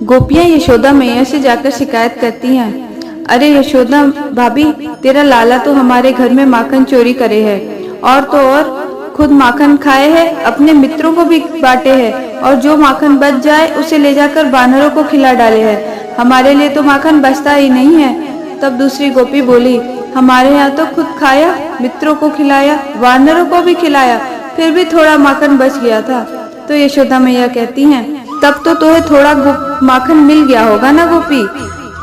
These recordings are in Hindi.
गोपियां यशोदा मैया से जाकर शिकायत करती हैं, अरे यशोदा भाभी, तेरा लाला तो हमारे घर में माखन चोरी करे है, और तो और खुद माखन खाए है, अपने मित्रों को भी बांटे है, और जो माखन बच जाए उसे ले जाकर वानरों को खिला डाले है। हमारे लिए तो माखन बचता ही नहीं है। तब दूसरी गोपी बोली, हमारे यहाँ तो खुद खाया, मित्रों को खिलाया, वानरों को भी खिलाया, फिर भी थोड़ा माखन बच गया था। तो यशोदा मैया कहती हैं, तब तो तुम्हें थोड़ा माखन मिल गया होगा ना गोपी।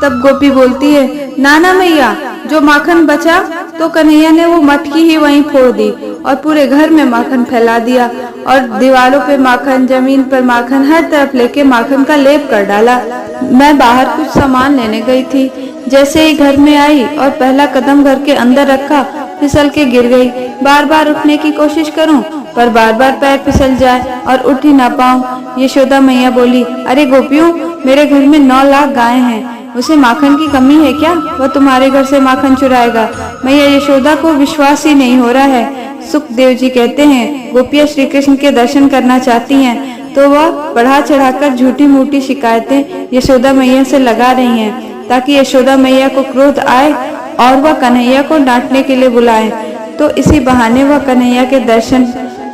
तब गोपी बोलती है, ना मैया, जो माखन बचा तो कन्हैया ने वो मटकी ही वहीं फोड़ दी और पूरे घर में माखन फैला दिया, और दीवारों पे माखन, जमीन पर माखन, हर तरफ लेके माखन का लेप कर डाला। मैं बाहर कुछ सामान लेने गई थी, जैसे ही घर में आई और पहला कदम घर के अंदर रखा, फिसल के गिर गई। बार बार उठने की कोशिश करूं पर बार बार पैर फिसल जाए और उठ ही ना पाऊं। यशोदा मैया बोली, अरे गोपियों, मेरे घर में 9 लाख गाय हैं, उसे माखन की कमी है क्या? वह तुम्हारे घर से माखन चुराएगा? मैया यशोदा को विश्वास ही नहीं हो रहा है। सुखदेव जी कहते हैं, गोपियां श्री कृष्ण के दर्शन करना चाहती हैं, तो वह बढ़ा चढ़ाकर झूठी मूठी शिकायतें यशोदा मैया से लगा रही हैं, ताकि यशोदा मैया को क्रोध आए और वह कन्हैया को डांटने के लिए बुलाए, तो इसी बहाने वह कन्हैया के दर्शन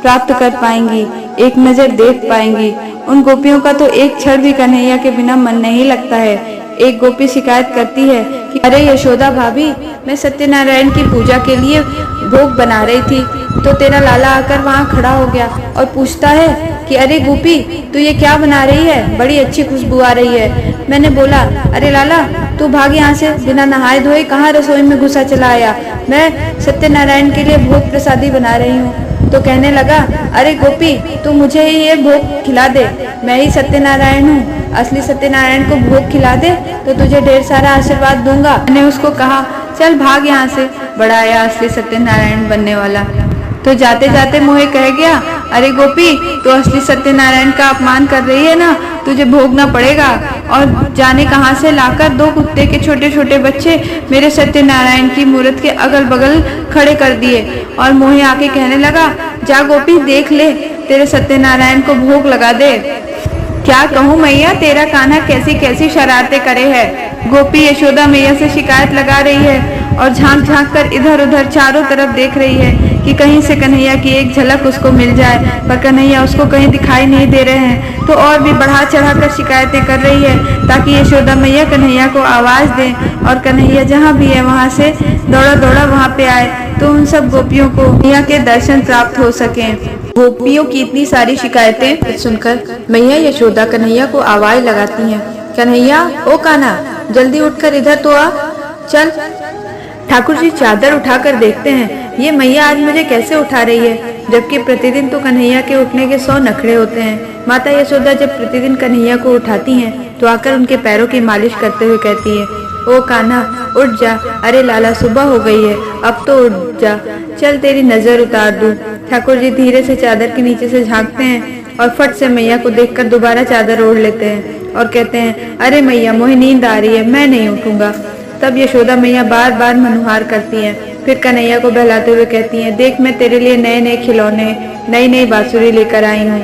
प्राप्त कर पाएंगी, एक नजर देख पाएंगी। उन गोपियों का तो एक क्षण भी कन्हैया के बिना मन नहीं लगता है। एक गोपी शिकायत करती है कि अरे यशोदा भाभी, मैं सत्यनारायण की पूजा के लिए भोग बना रही थी, तो तेरा लाला आकर वहाँ खड़ा हो गया और पूछता है कि अरे गोपी, तू ये क्या बना रही है? बड़ी अच्छी खुशबू आ रही है। मैंने बोला, अरे लाला, तू भाग यहाँ से, बिना नहाए धोए कहाँ रसोई में घुसा चला आया? मैं सत्यनारायण के लिए भोग प्रसादी बना रही हूँ। तो कहने लगा, अरे गोपी, तू मुझे ही ये भोग खिला दे, मैं ही सत्यनारायण हूँ, असली सत्यनारायण को भोग खिला दे तो तुझे ढेर सारा आशीर्वाद दूंगा। मैंने उसको कहा, चल भाग यहाँ से, बड़ा आया असली सत्यनारायण बनने वाला। तो जाते जाते मोहे कह गया, अरे गोपी, तू असली सत्यनारायण का अपमान कर रही है ना, तुझे भोगना पड़ेगा। और जाने कहां से लाकर 2 कुत्ते के छोटे छोटे बच्चे मेरे सत्यनारायण की मूर्त के अगल बगल खड़े कर दिए, और मोहे आके कहने लगा, जा गोपी, देख ले, तेरे सत्यनारायण को भोग लगा दे। क्या कहूँ मैया, तेरा कान्हा कैसी कैसी शरारतें करे है। गोपी यशोदा मैया से शिकायत लगा रही है और झांक झांक कर इधर उधर चारों तरफ देख रही है कि कहीं से कन्हैया की एक झलक उसको मिल जाए, पर कन्हैया उसको कहीं दिखाई नहीं दे रहे हैं। तो और भी बढ़ा चढ़ाकर शिकायतें कर रही है, ताकि यशोदा मैया कन्हैया को आवाज दें और कन्हैया जहाँ भी है वहाँ से दौड़ा दौड़ा वहाँ पे आए, तो उन सब गोपियों को मैया के दर्शन प्राप्त हो सके। गोपियों की इतनी सारी शिकायतें सुनकर मैया यशोदा कन्हैया को आवाज लगाती हैं, कन्हैया, ओ कान्हा, जल्दी उठकर इधर तो आ, चल। ठाकुर जी चादर उठाकर देखते हैं, ये मैया आज मुझे कैसे उठा रही है, जबकि प्रतिदिन तो कन्हैया के उठने के 100 नखरे होते हैं। माता यशोदा जब प्रतिदिन कन्हैया को उठाती हैं, तो आकर उनके पैरों की मालिश करते हुए कहती है, ओ कान्हा, उठ जा, अरे लाला, सुबह हो गई है, अब तो उठ जा, चल तेरी नजर उतार दूं। ठाकुर जी धीरे से चादर के नीचे से झांकते हैं और फट से मैया को देखकर दोबारा चादर ओढ़ लेते हैं और कहते हैं, अरे मैया, मुझे नींद आ रही है, मैं नहीं उठूंगा। तब यशोदा मैया बार बार मनुहार करती हैं, फिर कन्हैया को बहलाते हुए कहती हैं, देख, मैं तेरे लिए नए नए खिलौने, नई नई बांसुरी लेकर आई हूँ।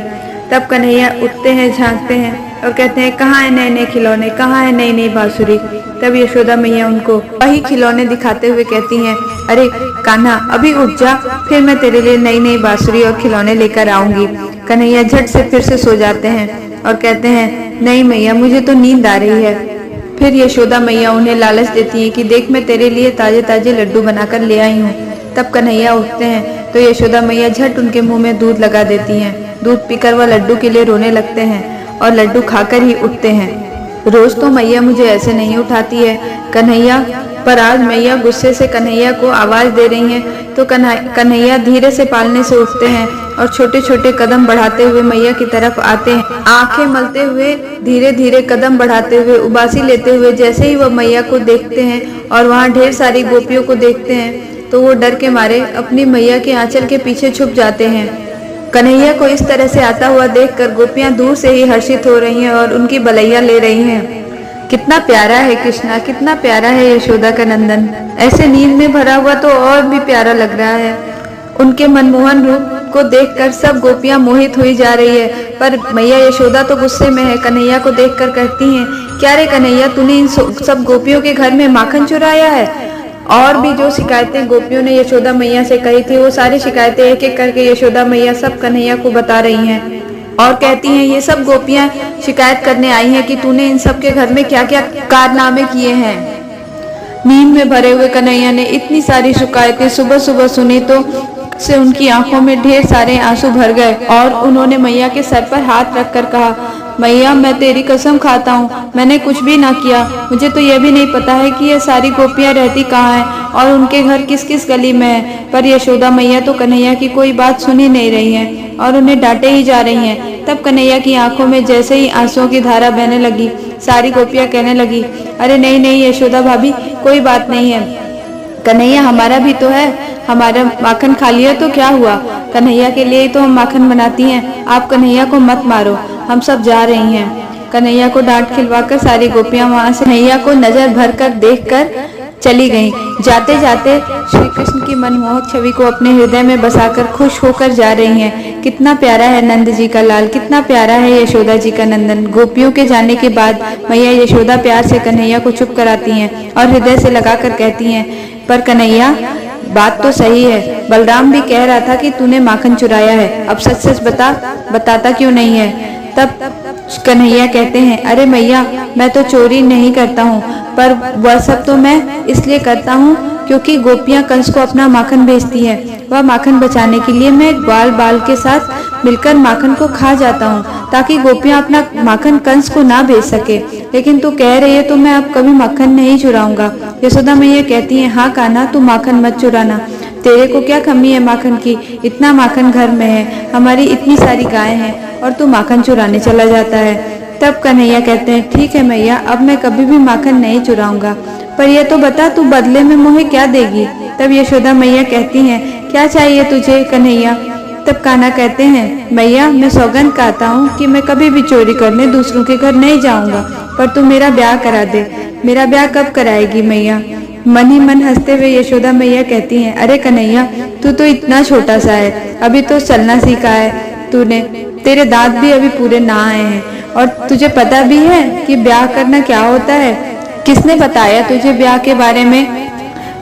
तब कन्हैया उठते हैं, झांकते हैं और कहते हैं, कहाँ है नए नए खिलौने, कहाँ है नई नई बांसुरी? तब यशोदा मैया उनको वही खिलौने दिखाते हुए कहती हैं, अरे कान्हा, अभी उठ जा, फिर मैं तेरे लिए नई नई बांसुरी और खिलौने लेकर आऊंगी। कन्हैया झट से फिर से सो जाते हैं और कहते हैं, नहीं मैया, मुझे तो नींद आ रही है। फिर यशोदा मैया उन्हें लालच देती है कि देख, मैं तेरे लिए ताजे ताजे लड्डू बनाकर ले आई हूँ। तब कन्हैया उठते हैं तो यशोदा मैया झट उनके मुंह में दूध लगा देती हैं। दूध पीकर वह लड्डू के लिए रोने लगते हैं और लड्डू खाकर ही उठते हैं। रोज तो मैया मुझे ऐसे नहीं उठाती है कन्हैया, पर आज मैया गुस्से से कन्हैया को आवाज दे रही हैं, तो कन्हैया धीरे से पालने से उठते हैं और छोटे छोटे कदम बढ़ाते हुए मैया की तरफ आते हैं, आंखें मलते हुए, धीरे धीरे कदम बढ़ाते हुए, उबासी लेते हुए। जैसे ही वह मैया को देखते हैं और वहाँ ढेर सारी गोपियों को देखते हैं, तो वो डर के मारे अपनी मैया के आंचल के पीछे छुप जाते हैं। कन्हैया को इस तरह से आता हुआ देखकर गोपियां दूर से ही हर्षित हो रही हैं और उनकी बलैया ले रही हैं। कितना प्यारा है कृष्णा, कितना प्यारा है यशोदा का नंदन। ऐसे नींद में भरा हुआ तो और भी प्यारा लग रहा है। उनके मनमोहन रूप को देखकर सब गोपियां मोहित हुई जा रही है। पर मैया यशोदा तो गुस्से में है। कन्हैया को देखकर कहती हैं, क्या रे कन्हैया, तूने इन सब गोपियों के घर में माखन चुराया है? और भी जो शिकायतें गोपियों ने यशोदा मैया से कही थी, वो सारी शिकायतें एक एक करके यशोदा मैया सब कन्हैया को बता रही हैं और कहती हैं, ये सब गोपियां शिकायत करने आई हैं कि तूने इन सब के घर में क्या क्या कारनामे किए हैं। नींद में भरे हुए कन्हैया ने इतनी सारी शिकायतें सुबह सुबह सुनी तो से उनकी आंखों में ढेर सारे आंसू भर गए और उन्होंने मैया के सर पर हाथ रखकर कहा, मैया मैं तेरी कसम खाता हूँ, मैंने कुछ भी ना किया। मुझे तो यह भी नहीं पता है कि ये सारी गोपियां रहती कहाँ हैं और उनके घर किस किस गली में है। पर यशोदा मैया तो कन्हैया की कोई बात सुन ही नहीं रही हैं और उन्हें डांटे ही जा रही हैं। तब कन्हैया की आंखों में जैसे ही आंसुओं की धारा बहने लगी, सारी गोपियां कहने लगी, अरे नहीं नहीं यशोदा भाभी, कोई बात नहीं है, कन्हैया हमारा भी तो है, हमारा माखन खा लिया तो क्या हुआ, कन्हैया के लिए तो हम माखन बनाती हैं, आप कन्हैया को मत मारो, हम सब जा रही हैं। कन्हैया को डांट खिलवाकर सारी गोपियां वहां से कन्हैया को नजर भर कर देख कर चली गईं। जाते जाते श्री कृष्ण की मनमोहक छवि को अपने हृदय में बसाकर खुश होकर जा रही हैं। कितना प्यारा है नंद जी का लाल, कितना प्यारा है यशोदा जी का नंदन। गोपियों के जाने के बाद मैया यशोदा प्यार से कन्हैया को चुप कराती हैं और हृदय से लगाकर कहती हैं, पर कन्हैया बात तो सही है, बलराम भी कह रहा था कि तूने माखन चुराया है, अब सच सच बताता क्यों नहीं है। तब कन्हैया कहते हैं, अरे मैया मैं तो चोरी नहीं करता हूँ, पर वह सब तो मैं इसलिए करता हूँ क्योंकि गोपियाँ कंस को अपना माखन भेजती है। वह माखन बचाने के लिए मैं ग्वाल बाल के साथ मिलकर माखन को खा जाता हूँ ताकि गोपियाँ अपना माखन कंस को ना भेज सके। लेकिन तू कह रही है तो मैं अब कभी माखन नहीं चुराऊंगा। यशोदा मैया कहती है, हाँ कान्हा तू माखन मत चुराना, तेरे को क्या कमी है माखन की, इतना माखन घर में है, हमारी इतनी सारी गाय हैं और तू माखन चुराने चला जाता है। तब कन्हैया कहते हैं, ठीक है मैया, अब मैं कभी भी माखन नहीं चुराऊंगा, पर यह तो बता तू बदले में मुझे क्या देगी। तब यशोदा मैया कहती हैं, क्या चाहिए तुझे कन्हैया। तब कान्हा कहते हैं, मैया मैं सौगंध खाता हूँ कि मैं कभी भी चोरी करने दूसरों के घर नहीं जाऊंगा, पर तू मेरा ब्याह करा दे। मेरा ब्याह कब कराएगी मैया। मन ही मन हंसते हुए यशोदा मैया कहती हैं, अरे कन्हैया तू तो इतना छोटा सा है, अभी तो चलना सीखा है तूने, तेरे दांत भी अभी पूरे ना आए हैं और तुझे पता भी है कि ब्याह करना क्या होता है। किसने बताया तुझे ब्याह के बारे में।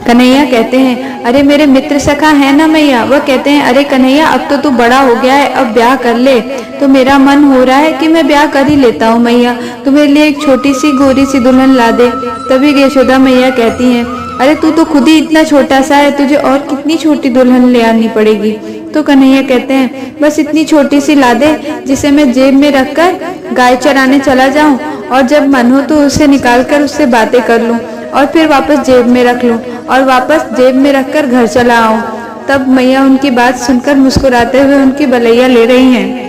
कन्हैया कहते हैं, अरे मेरे मित्र सखा है ना मैया, वह कहते हैं, अरे कन्हैया अब तो तू बड़ा हो गया है, अब ब्याह कर ले। तो मेरा मन हो रहा है कि मैं ब्याह कर ही लेता हूँ मैया, तू मेरे लिए एक छोटी सी गोरी सी दुल्हन ला दे। तभी यशोदा मैया कहती हैं, अरे तू तो खुद ही इतना छोटा सा है, तुझे और कितनी छोटी दुल्हन ले आनी पड़ेगी। तो कन्हैया कहते हैं, बस इतनी छोटी सी ला दे जिसे मैं जेब में रखकर गाय चराने चला जाऊं और जब मन हो तो उसे निकालकर उससे बातें कर लूं और फिर वापस जेब में रख लूं और वापस जेब में रखकर घर चला आऊं। तब मैया उनकी बात सुनकर मुस्कुराते हुए उनकी बलैया ले रही हैं।